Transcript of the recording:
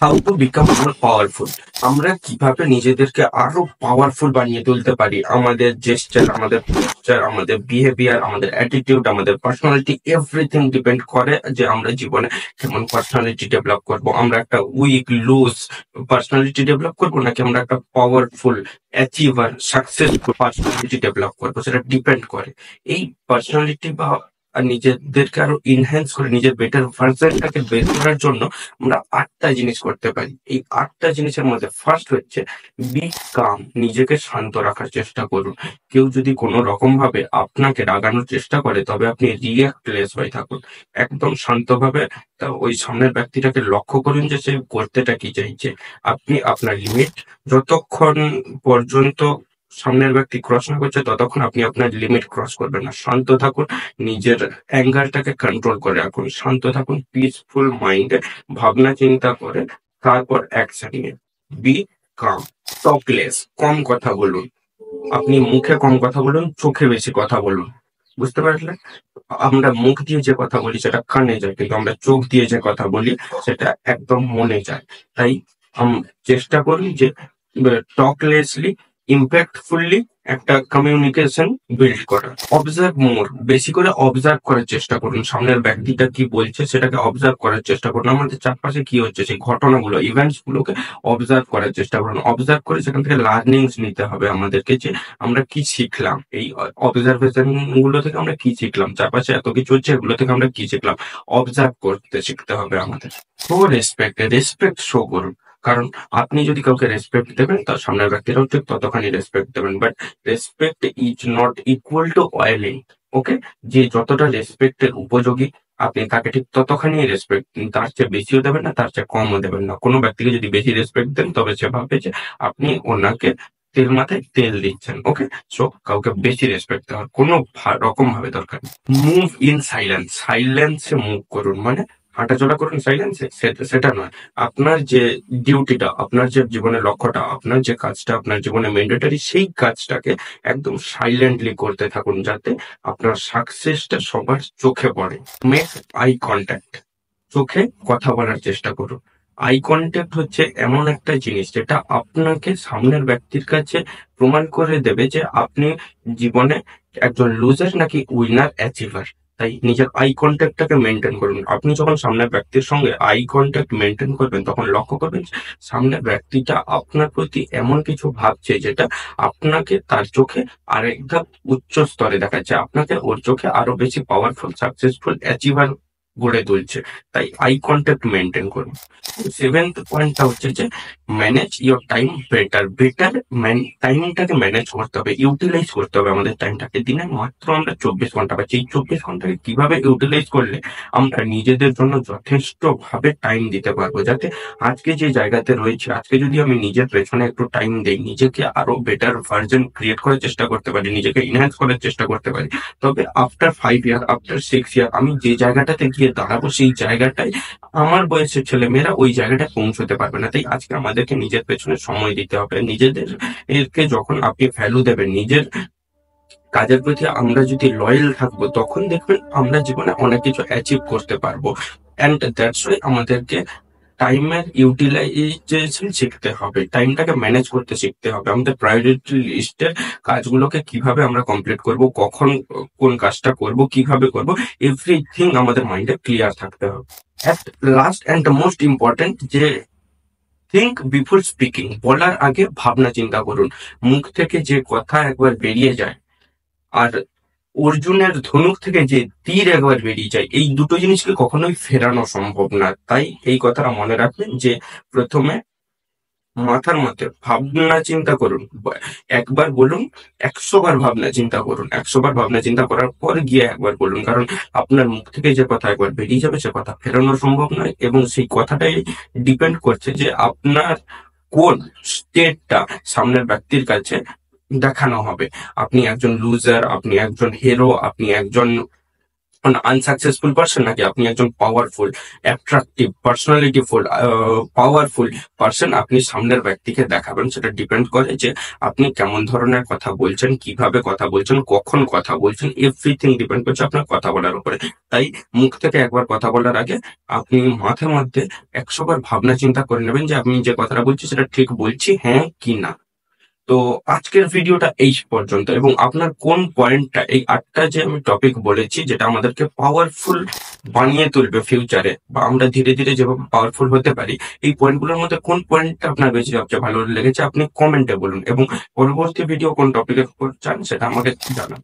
How to become more powerful. আমরা কিভাবে নিজেদেরকে আরো পাওয়ারফুল বানিয়ে তুলতে পারি, আমাদের জেস্টার, আমাদের পোস্টার, আমাদের বিহেভিয়ার, আমাদের অ্যাটিটিউড, আমাদের পার্সোনালিটি, এভরিথিং ডিপেন্ড করে যে আমরা জীবনে কেমন পার্সোনালিটি ডেভেলপ করব। আমরা একটা উইক লুজ পার্সোনালিটি ডেভেলপ করবো, নাকি আমরা একটা powerful achiever successful personality develop করবো, সেটা ডিপেন্ড করে। এই পার্সোনালিটি বা নিজেদেরকে আরো ইনহ্যান্স করে নিজের বেটার ভার্সনটাকে বের করার জন্য আমরা 8টা জিনিস করতে পারি। এই 8টা জিনিসের মধ্যে ফার্স্ট হচ্ছে বি কাম। নিজেকে শান্ত রাখার চেষ্টা করুন। কেউ যদি কোনো রকম ভাবে আপনাকে রাগানোর চেষ্টা করে, তবে আপনি রিঅ্যাক্টলেস হয়ে থাকুন। একদম শান্তভাবে ওই সামনের ব্যক্তিটাকে লক্ষ্য করুন যে সে করতেটা কি চাইছে। আপনি আপনার লিমিট যতক্ষণ পর্যন্ত সামনের ব্যক্তি ক্রস না করছে, ততক্ষণ আপনি আপনার লিমিট ক্রস করবেন না। শান্ত থাকুন, নিজের অ্যাঙ্গারটাকে কন্ট্রোল করে রাখুন, শান্ত থাকুন, পিসফুল মাইন্ডে ভাবনা চিন্তা করে তারপর অ্যাকশন নিয়ে। বি কাম, টকলেস, কম কথা বলুন। আপনি মুখে কম কথা বলুন, চোখে বেশি কথা বলুন। বুঝতে পারলেন? আমরা মুখ দিয়ে যে কথা বলি সেটা কানে যায়, কিন্তু আমরা চোখ দিয়ে যে কথা বলি সেটা একদম মনে যায়। তাই চেষ্টা করুন যে টকলেসলি, ইম্প্যাক্টফুলি একটা কমিউনিকেশন বিল্ড করা। অবজার্ভ মোর, বেশি করে অবজার্ভ করার চেষ্টা করুন। সামনের ব্যক্তিটা কি বলছে সেটাকে অবজার্ভ করার চেষ্টা করুন। আমাদের চারপাশে কি হচ্ছে সেই ঘটনাগুলো, ইভেন্টস গুলোকে অবজার্ভ করার চেষ্টা করুন। অবজার্ভ করে সেখান থেকে লার্নিংস নিতে হবে আমাদেরকে, যে আমরা কি শিখলাম এই অবজারভেশন গুলো থেকে, আমরা কি শিখলাম, চারপাশে এত কিছু হচ্ছে, এগুলো থেকে আমরা কি শিখলাম। অবজার্ভ করতে শিখতে হবে আমাদের। শো রেসপেক্ট, রেসপেক্ট শো করুন। কারণ আপনি যদি কাউকে রেসপেক্ট দেবেন, তার সামনের ব্যক্তিরাও ঠিক ততখানি রেসপেক্ট দেবেন। But respect is not equal to oiling. Okay, যে যতটা রেসপেক্টের উপযোগী আপনি তাকে ঠিক ততখানি রেসপেক্ট দিন। তার চেয়ে বেশিও দেবেন না, তার চেয়ে কমও দেবেন না। কোনো ব্যক্তিকে যদি বেশি রেসপেক্ট দেন, তবে সে ভাববে যে আপনি ওনাকে তেল মাথায় তেল দিচ্ছেন। ওকে, সো কাউকে বেশি রেসপেক্ট দেওয়ার কোনো রকম ভাবে দরকার নেই। মুভ ইন সাইলেন্স, সাইলেন্সে মুভ করুন, মানে হাঁটাচলা করুন সাইলেন্সে, সেটা নয়। আপনার যে ডিউটিটা, আপনার যে জীবনের লক্ষ্যটা, আপনার যে কাজটা আপনার জীবনে ম্যান্ডেটরি, সেই কাজটাকে একদম সাইলেন্টলি করতে থাকুন, যাতে আপনার সাকসেসটা সবার চোখে পড়ে। মেক আই কন্ট্যাক্ট, চোখে কথা বলার চেষ্টা করুন। আই কন্ট্যাক্ট হচ্ছে এমন একটা জিনিস যেটা আপনাকে সামনের ব্যক্তির কাছে প্রমাণ করে দেবে যে আপনি জীবনে একজন লুজার নাকি উইনার অ্যাচিভার। তাই নিজের আই কন্ট্যাক্টটাকে মেনটেন করুন। আপনি যখন সামনের ব্যক্তির সঙ্গে আই কন্ট্যাক্ট মেনটেন করবেন, তখন লক্ষ্য করবেন যে সামনের ব্যক্তিটা আপনার প্রতি এমন কিছু ভাবছে যেটা আপনাকে তার চোখে আরেক ধাপ উচ্চ স্তরে দেখাচ্ছে, আপনাকে ওর চোখে আরো বেশি পাওয়ারফুল সাকসেসফুল অ্যাচিভার গড়ে তুলছে। তাই আই কন্ট্যাক্ট মেনটেন করুন। সেভেন্থ পয়েন্টটা হচ্ছে যে ম্যানেজ ইওর টাইম বেটার। টাইমটাকে ম্যানেজ করতে হবে, ইউটিলাইজ করতে হবে আমাদের টাইমটাকে। দিনে মাত্র আমরা 24 ঘন্টা পাচ্ছি। এই 24 ঘন্টাকে কিভাবে ইউটিলাইজ করলে আমরা নিজেদের জন্য যথেষ্ট ভাবে টাইম দিতে পারবো, যাতে আজকে যে জায়গাতে রয়েছে, আজকে যদি আমি নিজের পেছনে একটু টাইম দেই, নিজেকে আরো বেটার ভার্জন ক্রিয়েট করার চেষ্টা করতে পারি, নিজেকে ইনহ্যান্স করার চেষ্টা করতে পারি, তবে আফটার 5 ইয়ার, আফটার 6 ইয়ার আমি যে জায়গাটাতে গিয়ে দাঁড়াবো, সেই জায়গাটায় আমার বয়সের ছেলেমেয়েরা ওই জায়গাটায় পৌঁছতে পারবে না। তাই আজকে আমাদেরকে নিজের পেছনে সময় দিতে হবে। নিজেদেরকে যখন আপনি ভ্যালু দেবেন, নিজের কাজের প্রতি আমরা যদি লয়াল থাকবো, তখন দেখবেন আমরা জীবনে অনেক কিছু অ্যাচিভ করতে পারবো। অ্যান্ড দ্যাটস ওয়াই আমাদেরকে টাইমের ইউটিলাইজেশন শিখতে হবে, টাইমটাকে ম্যানেজ করতে শিখতে হবে। আমাদের প্রায়োরিটি লিস্টের কাজগুলোকে কিভাবে আমরা কমপ্লিট করব, কখন কোন কাজটা করব, কিভাবে করব, এভরিথিং আমাদের মাইন্ডে ক্লিয়ার থাকতে হবে। At last and most important, যে থিঙ্ক বিফোর স্পিকিং, বলার আগে ভাবনা চিন্তা করুন। মুখ থেকে যে কথা একবার বেরিয়ে যায়, আর অর্জুনের ধনুক থেকে যে তীর একবার বেরিয়ে যায়, এই দুটো জিনিসকে কখনোই ফেরানো সম্ভব না। তাই এই কথাটা মনে রাখবেন যে প্রথমে মাথার মধ্যে ভাবনা চিন্তা করুন, একবার বলুন, 100 বার ভাবনা চিন্তা করুন, 100 বার ভাবনা চিন্তা করার পর গিয়ে একবার বলুন। কারণ আপনার মুখ থেকে যে কথা একবার বেরিয়ে যাবে, সে কথা ফেরানো সম্ভব নয়, এবং সেই কথাটাই ডিপেন্ড করছে যে আপনার কোন স্টেটটা সামনের ব্যক্তির কাছে দেখানো হবে। আপনি একজন লুজার, আপনি একজন হিরো, আপনি একজন আনসাকসেসফুল পার্সন, নাকি আপনি একজন পাওয়ারফুল, অ্যাট্রাকটিভ, পার্সোনালিটিফুল, পাওয়ারফুল পার্সন আপনি সামনের ব্যক্তিকে দেখাবেন। সেটা ডিপেন্ড করে যে আপনি কেমন ধরনের কথা বলছেন, কিভাবে কথা বলছেন, কখন কথা বলছেন, এভরিথিং ডিপেন্ড করছে আপনার কথা বলার উপরে। তাই মুখ থেকে একবার কথা বলার আগে আপনি মাথার মধ্যে 100 বার ভাবনা চিন্তা করে নেবেন যে আমি যে কথাটা বলছি সেটা ঠিক বলছি, হ্যাঁ কি না। তো আজকের ভিডিওটা এই পর্যন্ত, এবং আপনার কোন পয়েন্টটা, এই 8টা যে আমি টপিক বলেছি যেটা আমাদেরকে পাওয়ারফুল বানিয়ে তুলবে ফিউচারে, বা আমরা ধীরে ধীরে যেভাবে পাওয়ারফুল হতে পারি, এই পয়েন্টগুলোর মধ্যে কোন পয়েন্টটা আপনার বেশি সবচেয়ে ভালো লেগেছে আপনি কমেন্টে বলুন, এবং পরবর্তী ভিডিও কোন টপিকের উপর চান সেটা আমাকে জানান।